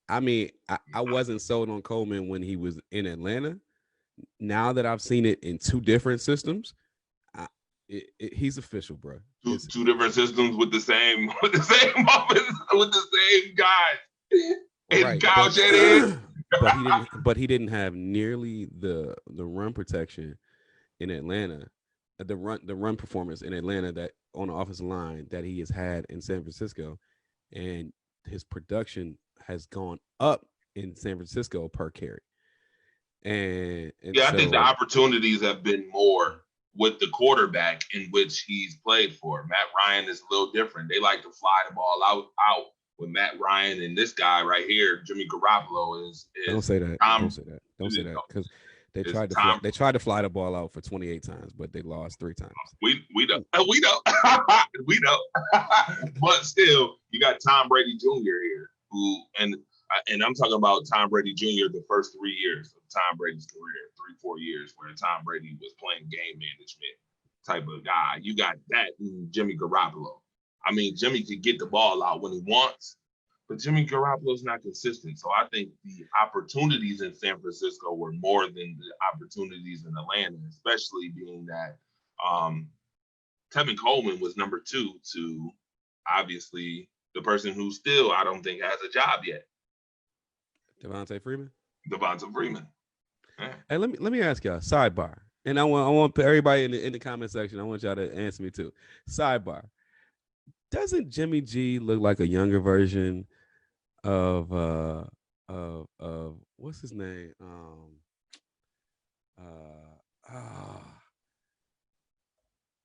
I mean, I wasn't sold on Coleman when he was in Atlanta. Now that I've seen it in two different systems, he's official, bro. Two different systems with the same offense, with the same guys. And Kyle Shanahan. But he didn't have nearly the run protection in Atlanta, the run performance in Atlanta that on the offensive line that he has had in San Francisco, and his production has gone up in San Francisco per carry. And I think the opportunities have been more with the quarterback in which he's played for. Matt Ryan is a little different. They like to fly the ball out with Matt Ryan, and this guy right here, Jimmy Garoppolo, is don't say that. Don't say that because they tried to fly the ball out for 28 times, but they lost 3 times. We know. We know. But still, you got Tom Brady Jr. here, who and I'm talking about Tom Brady Jr. the first 3 years of Tom Brady's career, 3-4 years where Tom Brady was playing game management type of guy. You got that in Jimmy Garoppolo. I mean, Jimmy could get the ball out when he wants, but Jimmy Garoppolo's not consistent. So I think the opportunities in San Francisco were more than the opportunities in Atlanta, especially being that Tevin Coleman was number 2 to obviously the person who still I don't think has a job yet. Devontae Freeman. Devonta Freeman. Yeah. Hey, let me ask y'all sidebar, and I want everybody in the comment section. I want y'all to answer me too. Sidebar. Doesn't Jimmy G look like a younger version of what's his name?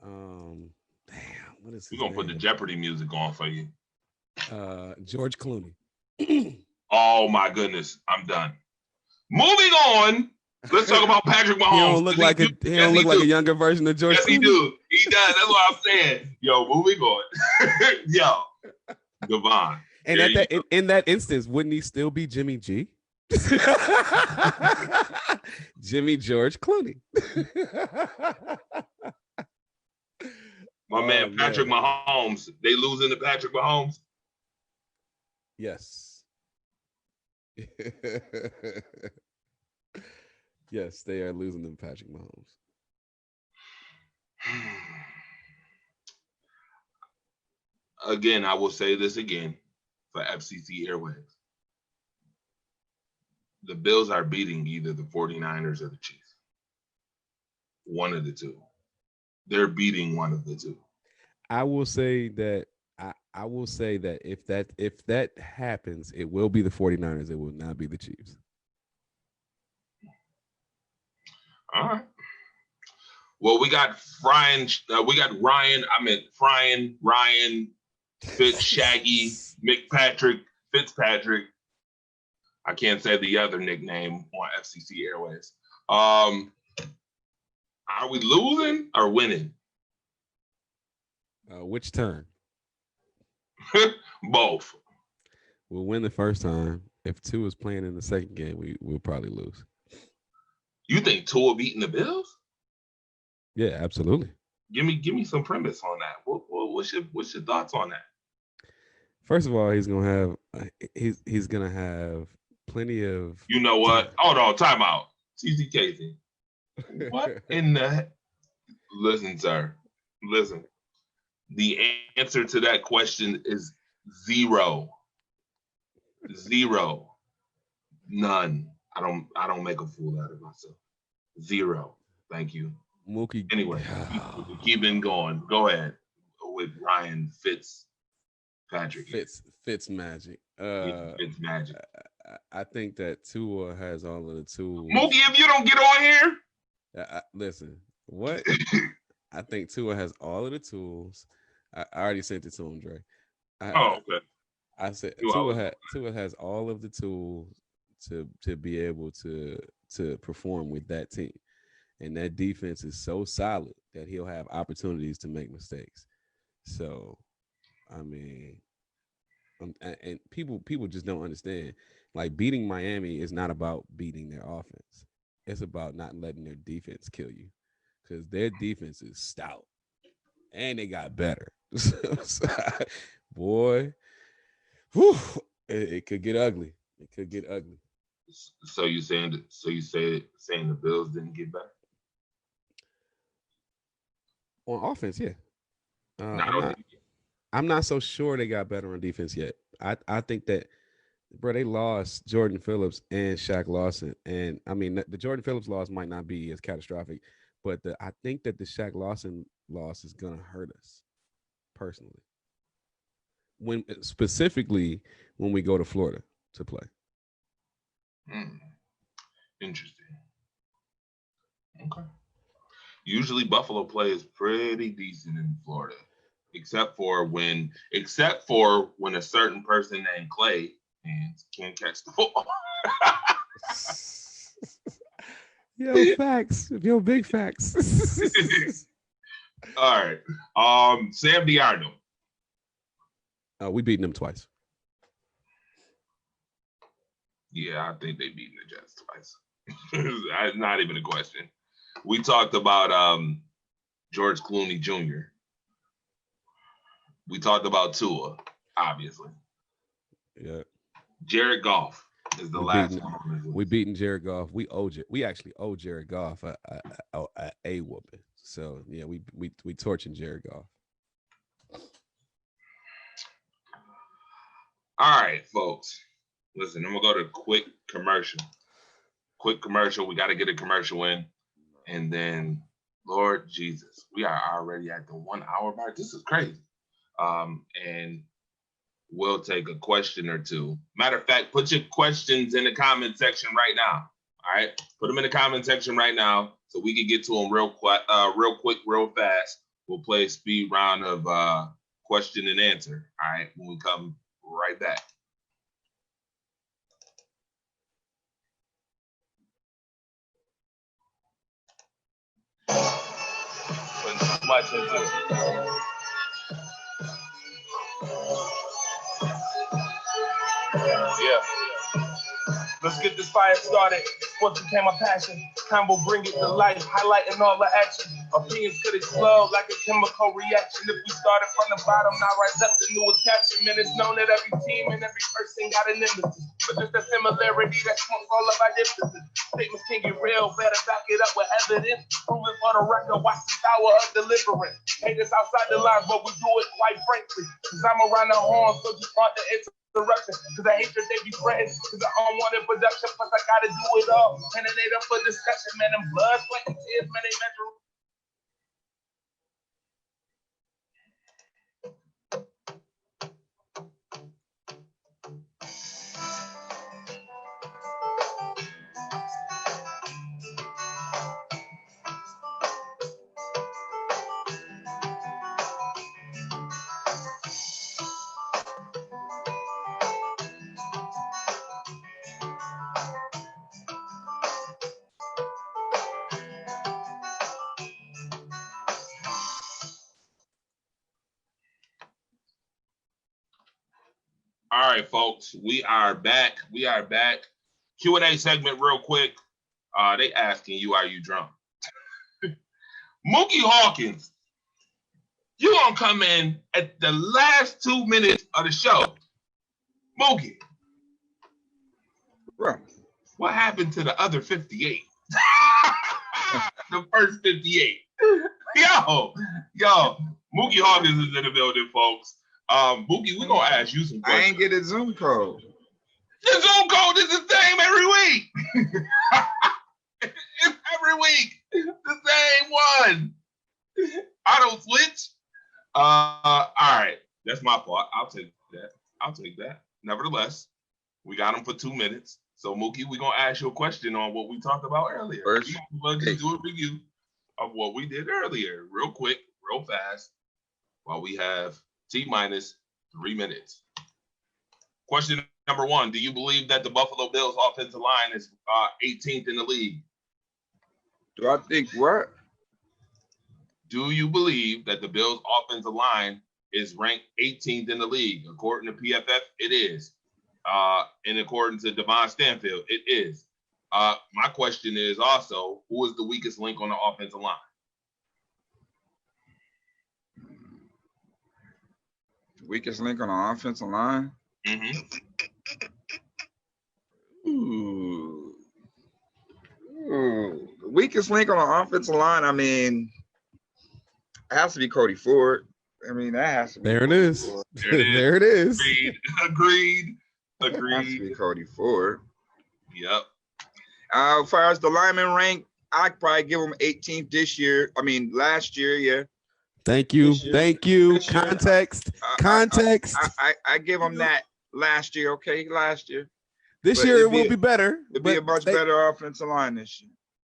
Damn, what is his We're gonna put the Jeopardy music on for you. George Clooney. Oh my goodness, I'm done. Moving on. Let's talk about Patrick Mahomes. He don't look like a younger version of George Clooney. Yes, he do. He does. That's what I'm saying. Yo, moving on. Yo, Devon. And in that instance, wouldn't he still be Jimmy G? Jimmy George Clooney. My man Patrick Mahomes. They losing to Patrick Mahomes? Yes. Yes, they are losing to Patrick Mahomes. Again, I will say this again for FCC airwaves. The Bills are beating either the 49ers or the Chiefs. One of the two. They're beating one of the two. I will say that if that happens, it will be the 49ers. It will not be the Chiefs. All right. Well, we got Ryan, Fitz, Shaggy, Fitzpatrick. I can't say the other nickname on FCC Airways. Are we losing or winning? Which turn? Both. We'll win the first time. If Tua is playing in the second game, we'll probably lose. You think Tua beating the Bills? Yeah, absolutely. Give me some premise on that. What's your thoughts on that? First of all, he's gonna have plenty of. You know what? Hold on, time out. TC Casey. What in the? Listen, sir. Listen. The answer to that question is 0. 0. None. I don't make a fool out of myself. 0. Thank you. Mookie. Anyway, keeping going. Go ahead with Ryan Fitzpatrick. Fitz magic. Fitz magic. I think that Tua has all of the tools. Mookie, if you don't get on here, listen. What? I think Tua has all of the tools. I already sent it to him, Dre. okay. I said Tua has all of the tools to be able to perform with that team. And that defense is so solid that he'll have opportunities to make mistakes. So, I mean, and people just don't understand. Like, beating Miami is not about beating their offense. It's about not letting their defense kill you, because their defense is stout and they got better. Boy, whew, it could get ugly. It could get ugly. So you saying the Bills didn't get better? On offense, yeah. I'm not so sure they got better on defense yet. I think that, bro, they lost Jordan Phillips and Shaq Lawson. And, I mean, the Jordan Phillips loss might not be as catastrophic, but I think that the Shaq Lawson loss is going to hurt us personally. Specifically when we go to Florida to play. Interesting. Okay. Usually Buffalo plays pretty decent in Florida, except for when a certain person named Clay can't catch the football. Yo, facts. Yo, big facts. All right. Sam Darnold. We beaten them twice. Yeah, I think they beaten the Jets twice. Not even a question. We talked about George Clooney Jr. We talked about Tua, obviously. Yeah. Jared Goff is the last one on this list. We beating Jared Goff. We actually owe Jared Goff a whooping. So yeah, we torching Jared Goff. All right, folks. Listen, I'm gonna go to quick commercial. Quick commercial. We got to get a commercial in, and then Lord Jesus, we are already at the 1 hour mark. This is crazy. And we'll take a question or two. Matter of fact, put your questions in the comment section right now. All right, put them in the comment section right now so we can get to them real quick, real fast. We'll play a speed round of question and answer. All right, when we come right back. Putting too much into it. Yeah. Let's get this fire started. Sports became a passion. Combo bring it to life, highlighting all the action. Opinions could explode like a chemical reaction. If we started from the bottom, now rise up the newest caption. Man, it's known that every team and every person got an nemesis. But there's a similarity that trumps all of our differences. Statements can get real, better back it up with evidence. Prove it for the record, watch the power of deliverance. Hate us outside the lines, but we do it quite frankly. Cause I'm around the horn, so you want the interruption. Cause I hate that they be friends. Cause I unwanted production, plus I gotta do it all. And it ain't up for discussion, man. Them blood, sweat, and tears, man, they measure. All right, folks, we are back. Q&A segment real quick. They asking you, are you drunk? Mookie Hawkins, you gonna come in at the last 2 minutes of the show. Mookie, Right. what happened to the other 58? The first 58. Yo, Mookie Hawkins is in the building, folks. Mookie, we're gonna ask you some questions. I ain't get a Zoom code. The Zoom code is the same every week. It's every week. The same one. Auto switch. All right. That's my fault. I'll take that. Nevertheless, we got him for 2 minutes. So Mookie, we're gonna ask you a question on what we talked about earlier. First, we're gonna just do a review of what we did earlier, real quick, real fast, while we have T-minus 3 minutes. Question number 1. Do you believe that the Buffalo Bills offensive line is 18th in the league? do I think what? Do you believe that the Bills offensive line is ranked 18th in the league? According to PFF, it is. And according to Devon Stanfield, it is. My question is also, who is the weakest link on the offensive line? Weakest link on the offensive line? Mm-hmm. Ooh. The weakest link on the offensive line, I mean, it has to be Cody Ford. I mean, that has to be. There it Cody is. Ford. There it is. Agreed. It has to be Cody Ford. Yep. As far as the lineman rank, I'd probably give him 18th this year. I mean, last year, yeah. Thank you. This year- Thank you. this year, Context. I- Context. I give him that last year, okay? Last year. This but year it it'd will be- be better. It'd be a but much better offensive line this year.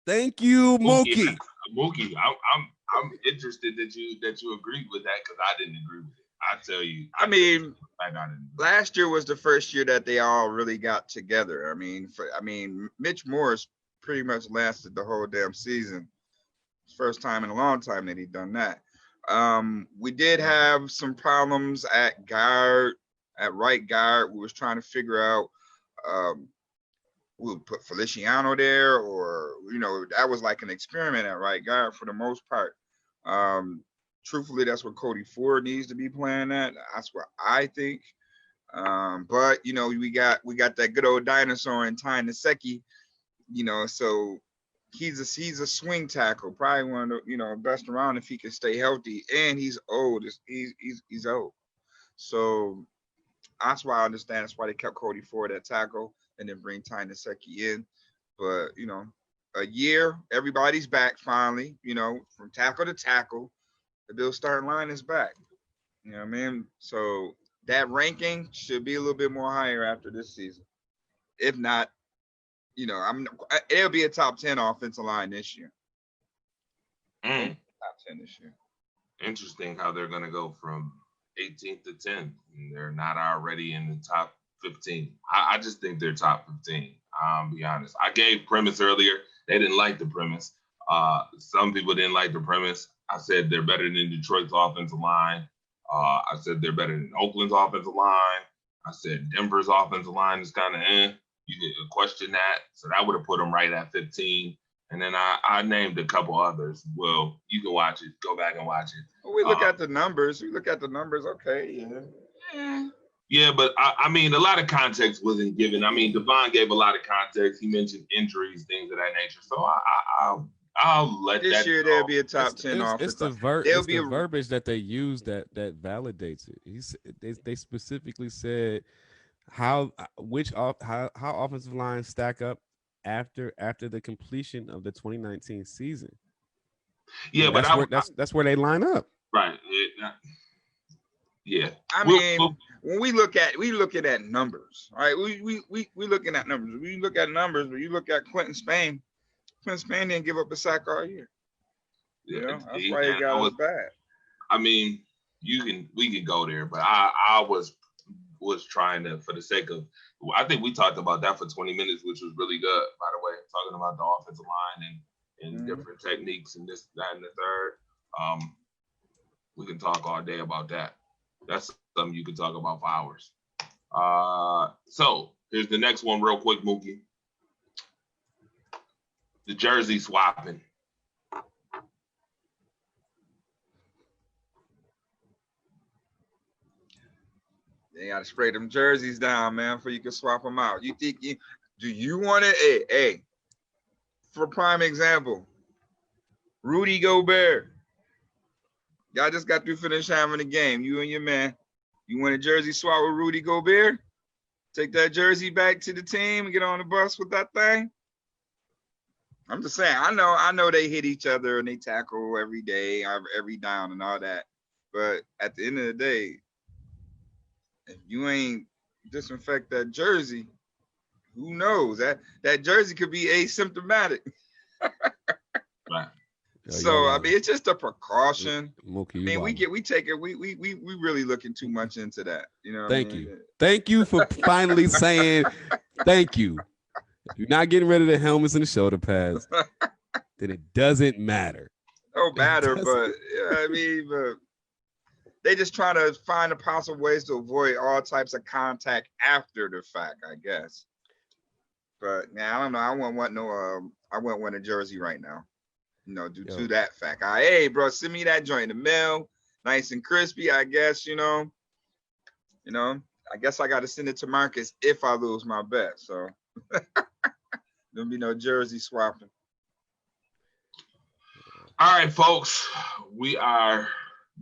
Thank you, Mookie. Mookie, I'm interested that you agreed with that because I didn't agree with it. I tell you. I mean, I didn't. last year was the first year that they all really got together. I mean, Mitch Morris pretty much lasted the whole damn season. First time in a long time that he done that. We did have some problems at right guard. We was trying to figure out we'll put Feliciano there, or that was like an experiment at right guard for the most part. Truthfully, that's where Cody Ford needs to be playing at. That's what I think. But you know, we got that good old dinosaur in Ty Nsekhe, you know, so he's a swing tackle, probably one of the, you know, best around if he can stay healthy, and he's old. He's old. So that's why I understand. That's why they kept Cody Ford at tackle and then bring Ty Nsekhe in. But you know, a year, everybody's back finally. You know, from tackle to tackle, the Bills starting line is back. You know what I mean? So that ranking should be a little bit more higher after this season. If not, you know, it'll be a top 10 offensive line this year. Top 10 this year. Interesting how they're going to go from 18th to 10th. They're not already in the top 15. I just think they're top 15. I'll be honest. I gave premise earlier. They didn't like the premise. Some people didn't like the premise. I said they're better than Detroit's offensive line. I said they're better than Oakland's offensive line. I said Denver's offensive line is kind of You could question that. So that would have put them right at 15. And then I named a couple others. Well, you can watch it. Go back and watch it. Well, we look at the numbers. Okay, yeah. Yeah, but I mean, a lot of context wasn't given. I mean, Devon gave a lot of context. He mentioned injuries, things of that nature. So I'll let this that year go. there'll be a top 10 offense. It's the verbiage that they use that validates it. They specifically said how offensive lines stack up after the completion of the 2019 season. Yeah, and but that's where they line up. Right. Yeah. I mean, when we look at numbers, right? We looking at numbers. We look at numbers, but you look at Quentin Spain. Quentin Spain didn't give up a sack all year. You know, that's why he got us bad. I mean, we can go there, but I was trying to, for the sake of, I think we talked about that for 20 minutes, which was really good, by the way, talking about the offensive line and different techniques and this, that, and the third. We can talk all day about that. That's something you can talk about for hours. So here's the next one real quick, Mookie. The jersey swapping. They got to spray them jerseys down, man, before you can swap them out. Do you want it? Hey, for prime example, Rudy Gobert. Y'all just got through finish having a game. You and your man. You want a jersey swap with Rudy Gobert? Take that jersey back to the team and get on the bus with that thing? I'm just saying, I know they hit each other and they tackle every day, every down and all that. But at the end of the day, if you ain't disinfect that jersey, who knows? That jersey could be asymptomatic. Right. So I mean, it's just a precaution. Mookie, I mean, we really looking too much into that. You know. Thank you for finally saying thank you. If you're not getting rid of the helmets and the shoulder pads, then it doesn't matter. Don't matter, but yeah, I mean, but they just trying to find the possible ways to avoid all types of contact after the fact, I guess. But yeah, I don't know. I wouldn't want a jersey right now. You know, due to that fact. Hey, bro, send me that joint in the mail, nice and crispy. I guess you know. I guess I got to send it to Marcus if I lose my bet. So there'll be no jersey swapping. All right, folks, we are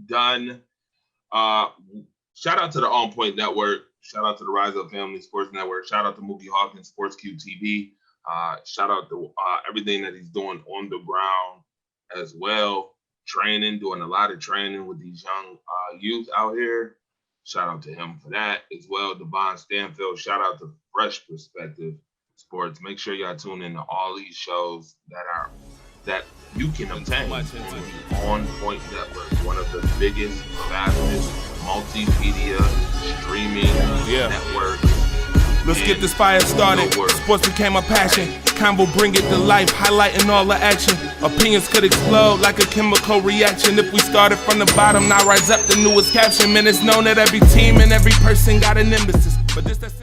done. Shout out to the OnPoint Network. Shout out to the Rise Up Family Sports Network. Shout out to Mookie Hawkins, Sports Q TV. Shout out to everything that he's doing on the ground as well. Doing a lot of training with these young youth out here. Shout out to him for that as well. Devon Stanfield. Shout out to Fresh Perspective Sports. Make sure y'all tune in to all these shows that you can obtain on OnPoint Network, one of the biggest, fastest multimedia streaming networks. Let's get this fire started. Sports became a passion. Convo bring it to life, highlighting all the action. Opinions could explode like a chemical reaction. If we started from the bottom, now rise up the newest caption. Man, it's known that every team and every person got a nemesis. But this that's